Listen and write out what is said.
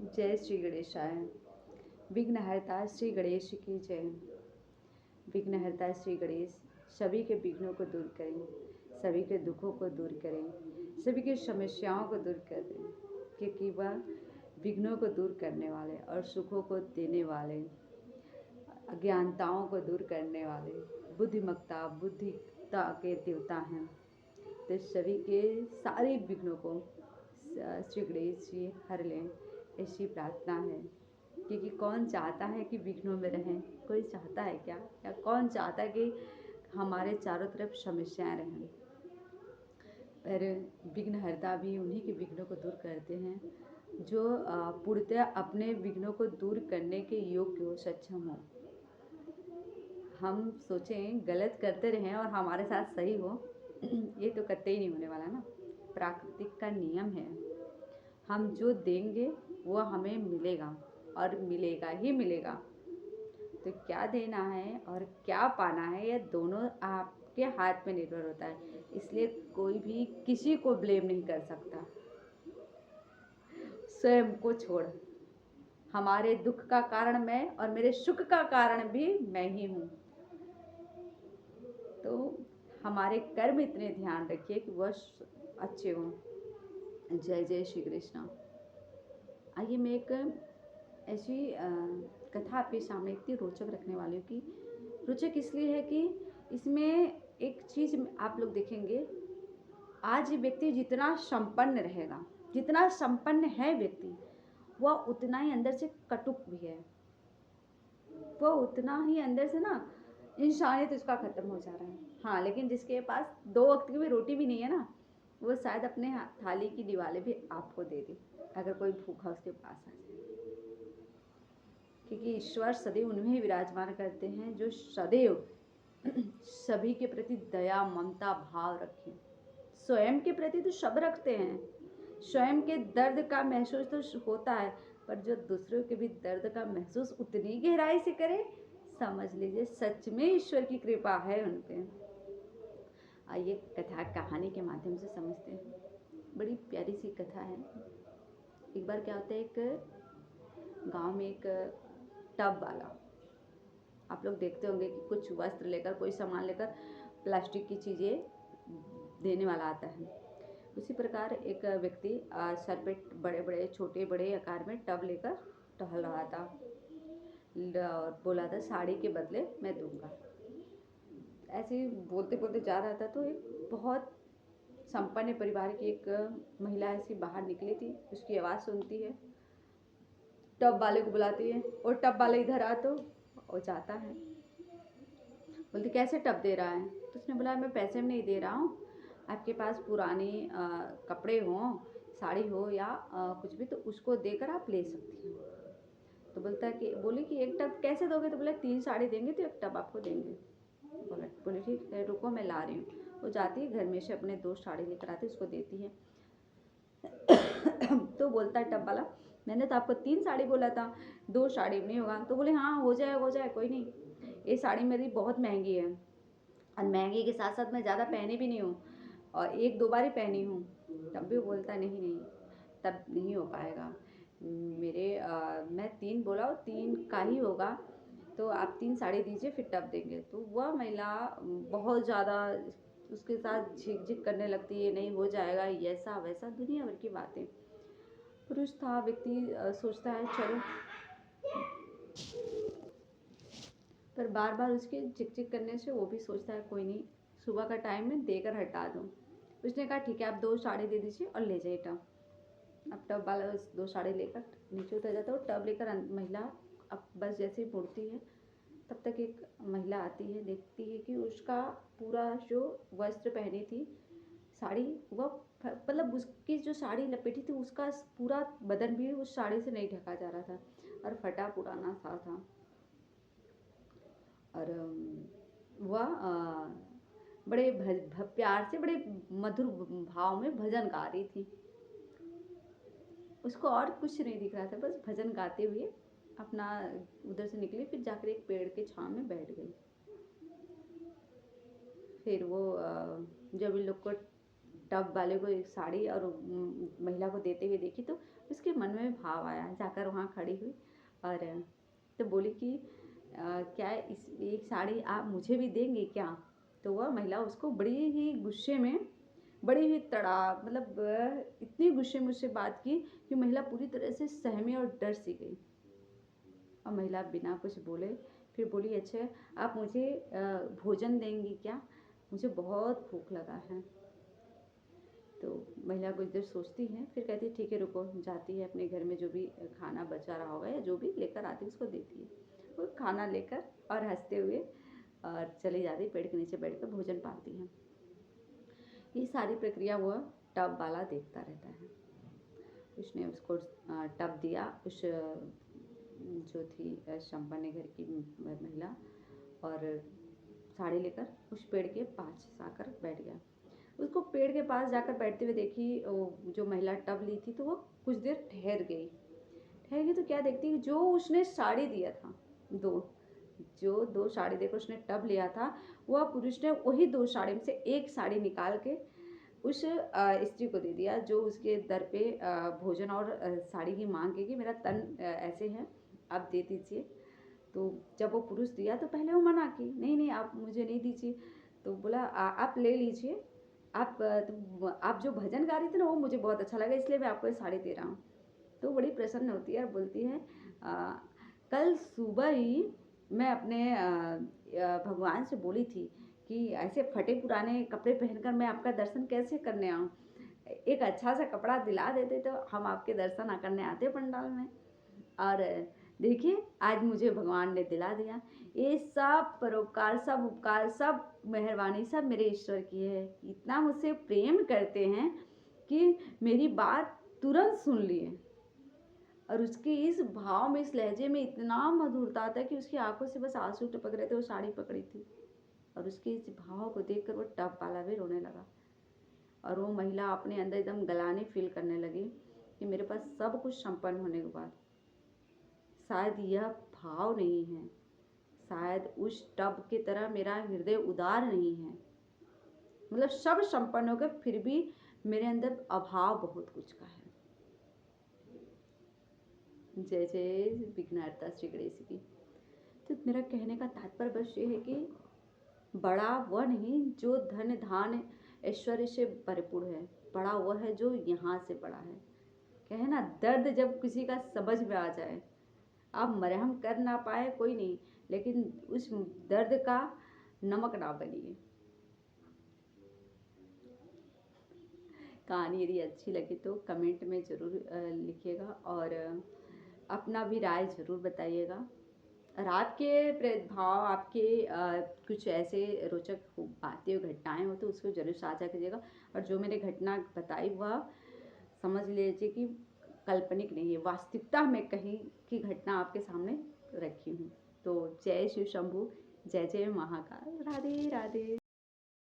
जय श्री गणेशाय। विघ्नहर्ता श्री गणेश की जय। विघ्नहर्ता श्री गणेश सभी के विघ्नों को दूर करें, सभी के दुखों को दूर करें, सभी की समस्याओं को दूर करें, क्योंकि वह विघ्नों को दूर करने वाले और सुखों को देने वाले, अज्ञानताओं को दूर करने वाले, बुद्धिता के देवता हैं। तो सभी के सारे विघ्नों को श्री गणेश जी हर लें, ऐसी प्रार्थना है। क्योंकि कौन चाहता है कि विघ्नों में रहें? कोई चाहता है क्या? या कौन चाहता है कि हमारे चारों तरफ समस्याएं रहें? पर विघ्नहर्ता भी उन्हीं के विघ्नों को दूर करते हैं जो पूर्णतः अपने विघ्नों को दूर करने के योग्य हो, सक्षम हो। हम सोचें गलत करते रहें और हमारे साथ सही हो, ये तो कतई नहीं होने वाला ना। प्राकृतिक का नियम है, हम जो देंगे वो हमें मिलेगा और मिलेगा ही मिलेगा। तो क्या देना है और क्या पाना है, यह दोनों आपके हाथ में निर्भर होता है। इसलिए कोई भी किसी को ब्लेम नहीं कर सकता, स्वयं को छोड़। हमारे दुख का कारण मैं और मेरे सुख का कारण भी मैं ही हूँ। तो हमारे कर्म इतने ध्यान रखिए कि वह अच्छे हों। जय जय श्री कृष्ण। आइए मैं एक ऐसी कथा आपके सामने इतनी रोचक रखने वाली हूँ कि रोचक इसलिए है कि इसमें एक चीज़ आप लोग देखेंगे। आज व्यक्ति जितना संपन्न रहेगा, जितना संपन्न है व्यक्ति, वह उतना ही अंदर से कटुक भी है। वह उतना ही अंदर से ना, इंसानियत उसका खत्म हो जा रहा है। हाँ, लेकिन जिसके पास 2 वक्त की भी रोटी भी नहीं है ना, वो शायद अपने थाली की दिवाली भी आपको दे दे, अगर कोई भूखा उसके पास आ जाए। क्योंकि ईश्वर सदैव उनमें ही विराजमान करते हैं जो सदैव सभी के प्रति दया ममता भाव रखें। स्वयं के प्रति तो सब रखते हैं, स्वयं के दर्द का महसूस तो होता है, पर जो दूसरों के भी दर्द का महसूस उतनी गहराई से करे, समझ लीजिए सच में ईश्वर की कृपा है उन पे। आइए कथा कहानी के माध्यम से समझते हैं। बड़ी प्यारी सी कथा है। एक बार क्या होता है, एक गांव में एक टब वाला, आप लोग देखते होंगे कि कुछ वस्त्र लेकर, कोई सामान लेकर प्लास्टिक की चीज़ें देने वाला आता है। उसी प्रकार एक व्यक्ति सर पे बड़े बड़े छोटे बड़े आकार में टब लेकर टहल रहा था और बोला था साड़ी के बदले मैं दूंगा। ऐसे ही बोलते बोलते जा रहा था तो एक बहुत संपन्न परिवार की एक महिला ऐसी बाहर निकली थी। उसकी आवाज़ सुनती है, टब वाले को बुलाती है और टब वाले इधर आ, तो वो जाता है। बोलती कैसे टब दे रहा है? तो उसने बोला मैं पैसे में नहीं दे रहा हूँ, आपके पास पुराने कपड़े हों, साड़ी हो या कुछ भी, तो उसको देकर आप ले सकती हो। तो बोलता है कि बोली कि एक टब कैसे दोगे? तो बोला 3 साड़ी देंगे तो एक टब आपको देंगे। बोले ठीक है, रुको मैं ला रही हूँ। वो जाती है घर में से अपने 2 साड़ी लेकर आती है, उसको देती है। तो बोलता है टब वाला मैंने तो आपको 3 साड़ी बोला था, 2 साड़ी नहीं होगा? तो बोले हाँ हो जाए कोई नहीं, ये साड़ी मेरी बहुत महंगी है और महंगी के साथ साथ मैं ज़्यादा पहनी भी नहीं हूँ और 1-2 बार ही पहनी हूँ। तब भी बोलता नहीं तब नहीं हो पाएगा मेरे, मैं 3 बोला और 3 का ही होगा, तो आप 3 साड़ी दीजिए फिर टब देंगे। तो वह महिला बहुत ज़्यादा उसके साथ झिक करने लगती है, नहीं हो जाएगा, ऐसा वैसा दुनिया भर की बातें। पुरुष था, व्यक्ति सोचता है चलो, पर बार बार उसके चिक करने से वो भी सोचता है कोई नहीं, सुबह का टाइम में देकर हटा दूँ। उसने कहा ठीक है आप 2 साड़ी दे दीजिए और ले जाइए टब। अब टब वाला 2 साड़ी लेकर नीचे उतर जाता है और टब लेकर महिला अब बस जैसे ही मुड़ती है तब तक एक महिला आती है, देखती है कि उसका पूरा जो वस्त्र पहनी थी साड़ी, वह मतलब उसकी जो साड़ी लपेटी थी उसका पूरा बदन भी उस साड़ी से नहीं ढका जा रहा था और फटा पुराना सा था। और वह बड़े प्यार से बड़े मधुर भाव में भजन गा रही थी। उसको और कुछ नहीं दिख रहा था, बस भजन गाते हुए अपना उधर से निकली, फिर जाकर एक पेड़ के छांव में बैठ गई। फिर वो जब इन लोग को टब वाले को एक साड़ी और महिला को देते हुए देखी तो उसके मन में भाव आया, जाकर वहाँ खड़ी हुई और तो बोली कि क्या इस एक साड़ी आप मुझे भी देंगे क्या? तो वह महिला उसको बड़ी ही गुस्से में, बड़ी ही तड़ा मतलब इतनी गुस्से में उससे बात की कि महिला पूरी तरह से सहमी और डर सी गई। और महिला बिना कुछ बोले फिर बोली, अच्छा आप मुझे भोजन देंगी क्या? मुझे बहुत भूख लगा है। तो महिला कुछ देर सोचती है, फिर कहती है ठीक है रुको, जाती है अपने घर में जो भी खाना बचा रहा होगा या जो भी लेकर आती है उसको देती है। वो खाना लेकर और हंसते हुए और चली जाती है, पेड़ के नीचे बैठकर भोजन पाती है। ये सारी प्रक्रिया वह टब वाला देखता रहता है। उसने उसको टब दिया, उस जो थी संपन्न घर की महिला, और साड़ी लेकर उस पेड़ के पास जाकर बैठ गया। उसको पेड़ के पास जाकर बैठते हुए देखी जो महिला टब ली थी, तो वो कुछ देर ठहर गई तो क्या देखती, जो उसने साड़ी दिया था, दो साड़ी देकर उसने टब लिया था, वह पुरुष ने वही 2 साड़ी में से एक साड़ी निकाल के उस स्त्री को दे दिया, जो उसके दर पे भोजन और साड़ी की मांग की कि मेरा तन ऐसे है, आप दे दीजिए। तो जब वो पुरुष दिया तो पहले वो मना की, नहीं आप मुझे नहीं दीजिए। तो बोला आप ले लीजिए, आप जो भजन गा रही थी ना वो मुझे बहुत अच्छा लगा, इसलिए मैं आपको ये साड़ी दे रहा हूँ। तो बड़ी प्रसन्न होती है और बोलती है कल सुबह ही मैं अपने भगवान से बोली थी कि ऐसे फटे पुराने कपड़े पहनकर मैं आपका दर्शन कैसे करने आऊँ, एक अच्छा सा कपड़ा दिला देते तो हम आपके दर्शन करने आते पंडाल में। और देखिए आज मुझे भगवान ने दिला दिया। ये सब परोपकार, सब उपकार, सब मेहरबानी सब मेरे ईश्वर की है। इतना मुझसे प्रेम करते हैं कि मेरी बात तुरंत सुन लिए, और उसके इस भाव में, इस लहजे में इतना मधुरता था कि उसकी आंखों से बस आंसू टपक रहे थे। वो साड़ी पकड़ी थी और उसके इस भाव को देखकर वो टब वाला भी रोने लगा, और वो महिला अपने अंदर एकदम गलानी फील करने लगी कि मेरे पास सब कुछ संपन्न होने के बाद शायद यह भाव नहीं है, शायद उस टब की तरह मेरा हृदय उदार नहीं है। मतलब सब संपन्न होकर फिर भी मेरे अंदर अभाव बहुत कुछ का है। जय जय विघ्नहर्ता श्री गणेश की। तो मेरा कहने का तात्पर्य बस ये है कि बड़ा वह नहीं जो धन धान ऐश्वर्य से परिपूर्ण है, बड़ा वह है जो यहाँ से बड़ा है। कहे ना, दर्द जब किसी का समझ में आ जाए, आप मरहम कर ना पाए कोई नहीं, लेकिन उस दर्द का नमक ना बनिए। कहानी यदि अच्छी लगे तो कमेंट में ज़रूर लिखिएगा और अपना भी राय ज़रूर बताइएगा। और आपके प्रभाव, आपके कुछ ऐसे रोचक बातें और घटनाएं हो तो उसको ज़रूर साझा कीजिएगा। और जो मैंने घटना बताई वह समझ लीजिए कि काल्पनिक नहीं है, वास्तविकता में कहीं की घटना आपके सामने रखी हूँ। तो जय शिव शंभू, जय जय महाकाल, राधे राधे।